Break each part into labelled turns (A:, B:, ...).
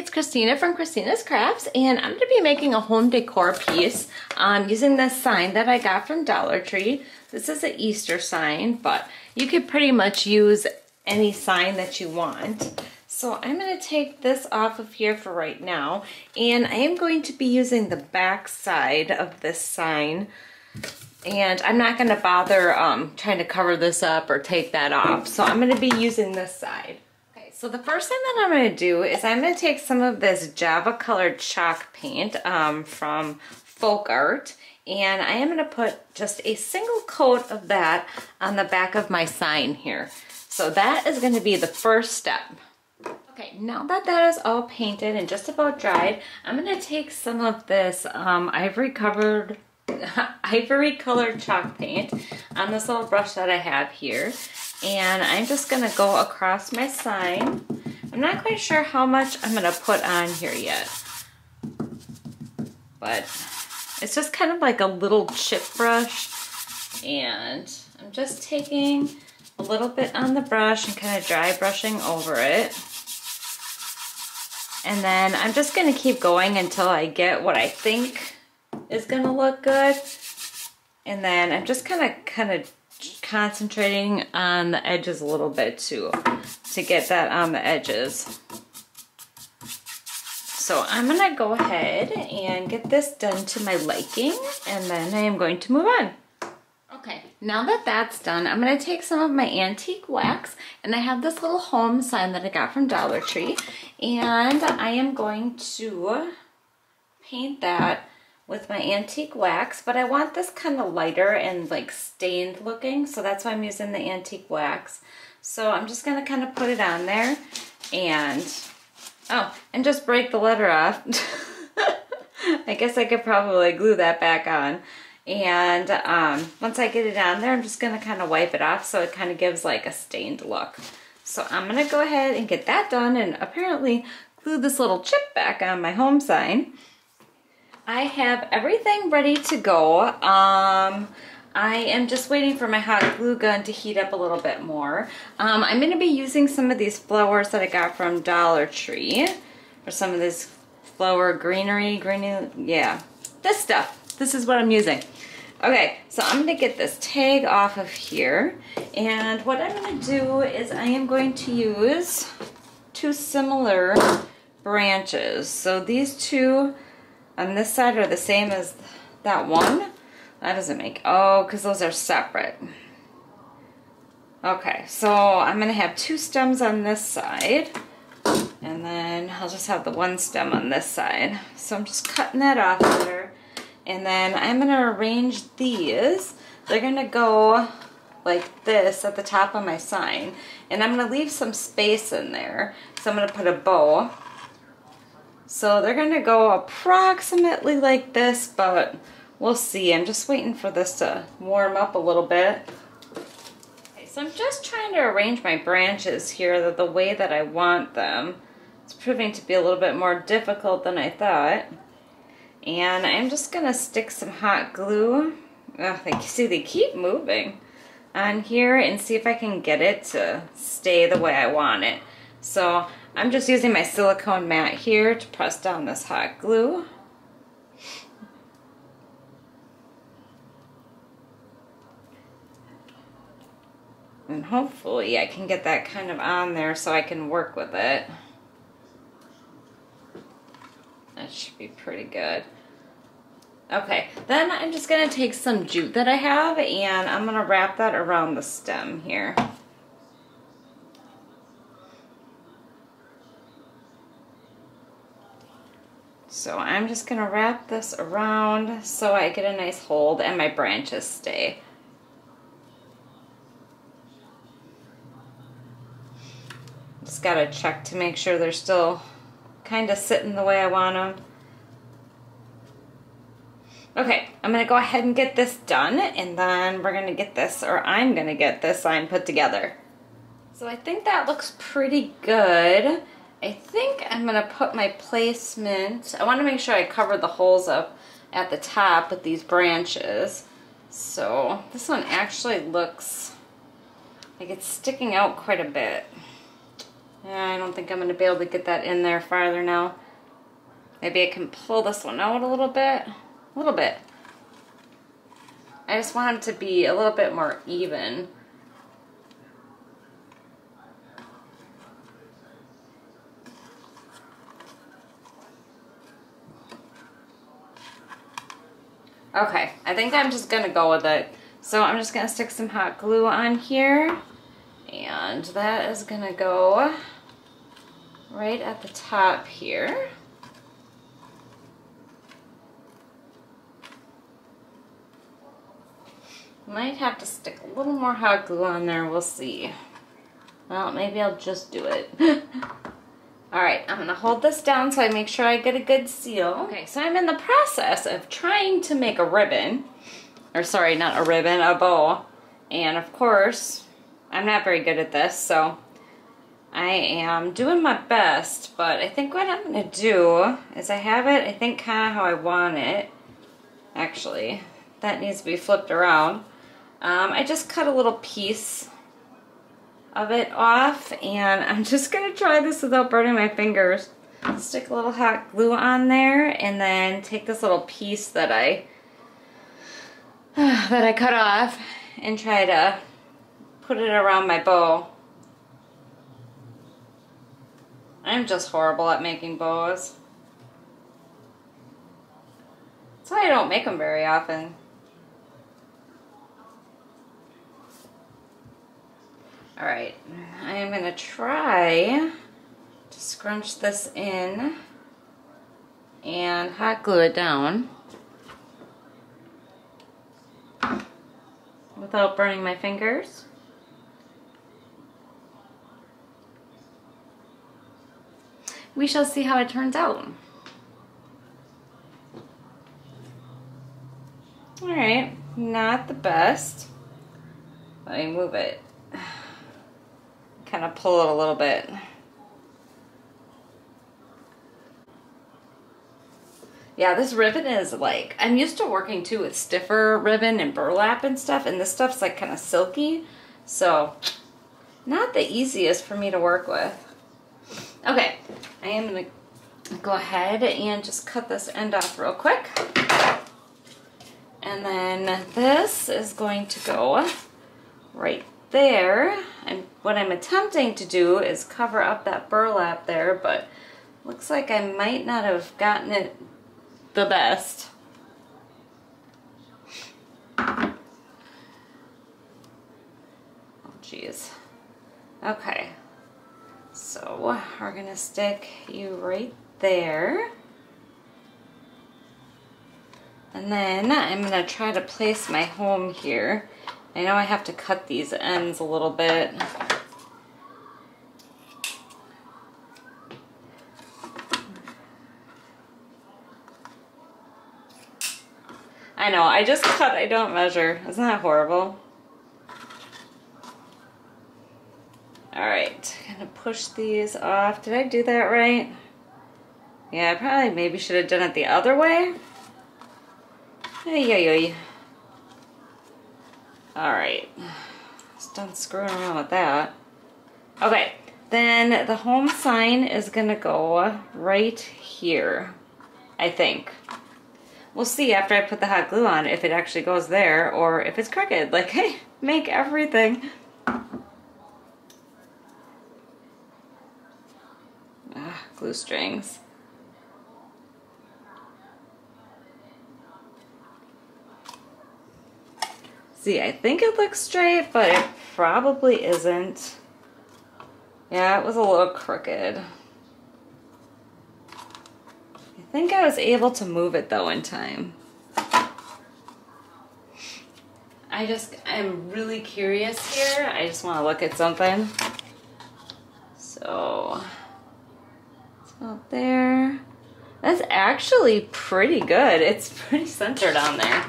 A: it's Christina from Christina's Crafts, and I'm going to be making a home decor piece using this sign that I got from Dollar Tree. This is an Easter sign, but you could pretty much use any sign that you want. So I'm going to take this off of here for right now, and I am going to be using the back side of this sign, and I'm not going to bother trying to cover this up or take that off. So I'm going to be using this side. So the first thing that I'm going to do is I'm going to take some of this Java colored chalk paint from Folk Art, and I am going to put just a single coat of that on the back of my sign here. So that is going to be the first step. Okay, now that that is all painted and just about dried, I'm going to take some of this ivory colored chalk paint on this little brush that I have here. And I'm just going to go across my sign. I'm not quite sure how much I'm going to put on here yet, but it's just kind of like a little chip brush, and I'm just taking a little bit on the brush and kind of dry brushing over it. And then I'm just going to keep going until I get what I think is going to look good. And then I'm just kind of concentrating on the edges a little bit too, to get that on the edges. So I'm gonna go ahead and get this done to my liking, and then I am going to move on. Okay, now that that's done, I'm gonna take some of my antique wax, and I have this little home sign that I got from Dollar Tree, and I am going to paint that with my antique wax, but I want this kind of lighter and like stained looking, so that's why I'm using the antique wax. So I'm just gonna kind of put it on there and just break the letter off. I guess I could probably glue that back on. And once I get it on there, I'm just gonna kind of wipe it off so it kind of gives like a stained look. So I'm gonna go ahead and get that done and apparently glue this little chip back on my home sign. I have everything ready to go. I am just waiting for my hot glue gun to heat up a little bit more. I'm going to be using some of these flowers that I got from Dollar Tree, or some of this flower greenery, yeah, this stuff. This is what I'm using. Okay, so I'm going to get this tag off of here, and what I'm going to do is I am going to use two similar branches. So these two on this side are the same as that one. That doesn't make, because those are separate. Okay, so I'm gonna have two stems on this side, and then I'll just have the one stem on this side. So I'm just cutting that off there, and then I'm gonna arrange these. They're gonna go like this at the top of my sign, and I'm gonna leave some space in there. So I'm gonna put a bow. So they're going to go approximately like this, but we'll see. I'm just waiting for this to warm up a little bit. Okay, so I'm just trying to arrange my branches here the way that I want them. It's proving to be a little bit more difficult than I thought. And I'm just going to stick some hot glue. They keep moving on here, and see if I can get it to stay the way I want it. So I'm just using my silicone mat here to press down this hot glue. And hopefully I can get that kind of on there so I can work with it. That should be pretty good. Okay, then I'm just going to take some jute that I have, and I'm going to wrap that around the stem here. So I'm just going to wrap this around so I get a nice hold and my branches stay. Just got to check to make sure they're still kind of sitting the way I want them. Okay, I'm going to go ahead and get this done, and then we're going to get this, or I'm going to get this sign put together. So I think that looks pretty good. I think I'm going to put my placement, I want to make sure I cover the holes up at the top with these branches. So this one actually looks like it's sticking out quite a bit. I don't think I'm going to be able to get that in there farther now. Maybe I can pull this one out a little bit. A little bit. I just want them to be a little bit more even. Okay, I think I'm just gonna go with it. So I'm just gonna stick some hot glue on here, and that is gonna go right at the top here. Might have to stick a little more hot glue on there, we'll see. Well, maybe I'll just do it. Alright, I'm gonna hold this down so I make sure I get a good seal. Okay, so I'm in the process of trying to make a ribbon. Or sorry, not a ribbon, a bow. And of course, I'm not very good at this, so I am doing my best, but I think what I'm gonna do is I have it, I think kind of how I want it. Actually, that needs to be flipped around. I just cut a little piece of it off, and I'm just gonna try this without burning my fingers. Stick a little hot glue on there, and then take this little piece that I cut off and try to put it around my bow. I'm just horrible at making bows. That's why I don't make them very often. Alright, I am going to try to scrunch this in and hot glue it down without burning my fingers. We shall see how it turns out. Alright, not the best. Let me move it. Kind of pull it a little bit. Yeah, this ribbon is like, I'm used to working too with stiffer ribbon and burlap and stuff, and this stuff's like kind of silky, so not the easiest for me to work with. Okay, I am gonna go ahead and just cut this end off real quick. And then this is going to go right there. And what I'm attempting to do is cover up that burlap there, but looks like I might not have gotten it the best. Oh geez. Okay, so we're gonna stick you right there. And then I'm gonna try to place my home here. I know I have to cut these ends a little bit. I know, I just cut, I don't measure. Isn't that horrible? Alright, gonna push these off. Did I do that right? Yeah, I probably maybe should have done it the other way. Ay. Alright, just done screwing around with that. Okay, then the home sign is gonna go right here, I think. We'll see after I put the hot glue on if it actually goes there or if it's crooked. Like, hey, make everything. Glue strings. See, I think it looks straight, but it probably isn't. Yeah, it was a little crooked. I think I was able to move it though in time. I'm really curious here. I just want to look at something. So, it's about there. That's actually pretty good. It's pretty centered on there.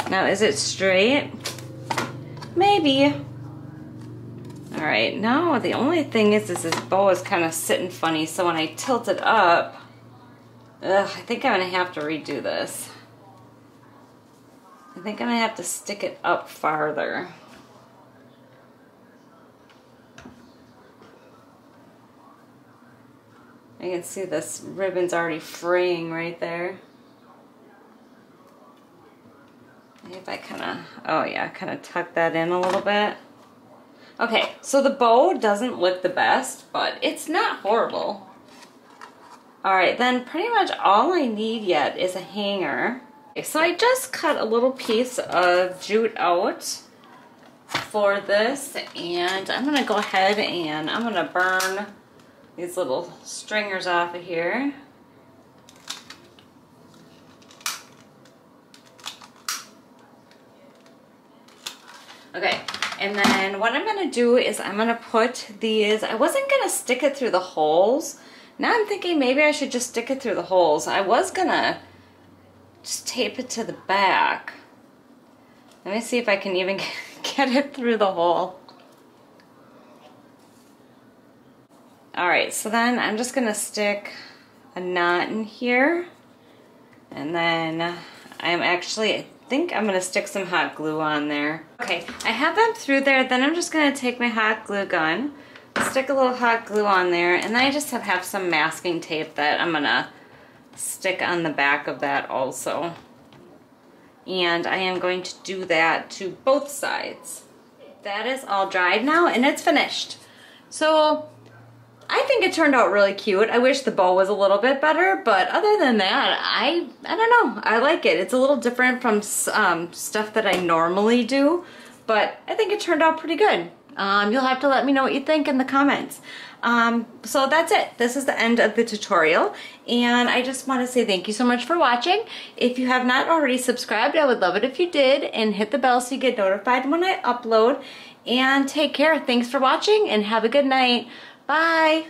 A: Now, is it straight? Maybe. Alright, now the only thing is this bow is kind of sitting funny, so when I tilt it up, I think I'm going to have to redo this. I think I'm going to have to stick it up farther. I can see this ribbon's already fraying right there. Maybe if I kind of, oh yeah, kind of tuck that in a little bit. Okay, so the bow doesn't look the best, but it's not horrible. All right, then pretty much all I need yet is a hanger. Okay, so I just cut a little piece of jute out for this, and I'm gonna go ahead and I'm gonna burn these little stringers off of here. Okay, and then what I'm gonna do is I'm gonna put these, I wasn't gonna stick it through the holes. Now I'm thinking maybe I should just stick it through the holes. I was gonna just tape it to the back. Let me see if I can even get it through the hole. Alright, so then I'm just gonna stick a knot in here. And then I think I'm gonna stick some hot glue on there. Okay, I have them through there. Then I'm just gonna take my hot glue gun, stick a little hot glue on there, and then I just have some masking tape that I'm gonna stick on the back of that also. And I am going to do that to both sides. That is all dried now and it's finished. So I think it turned out really cute. I wish the bow was a little bit better, but other than that, I don't know. I like it. It's a little different from stuff that I normally do, but I think it turned out pretty good. You'll have to let me know what you think in the comments. So that's it. This is the end of the tutorial, and I just want to say thank you so much for watching. If you have not already subscribed, I would love it if you did, and hit the bell so you get notified when I upload. And take care. Thanks for watching, and have a good night. Bye.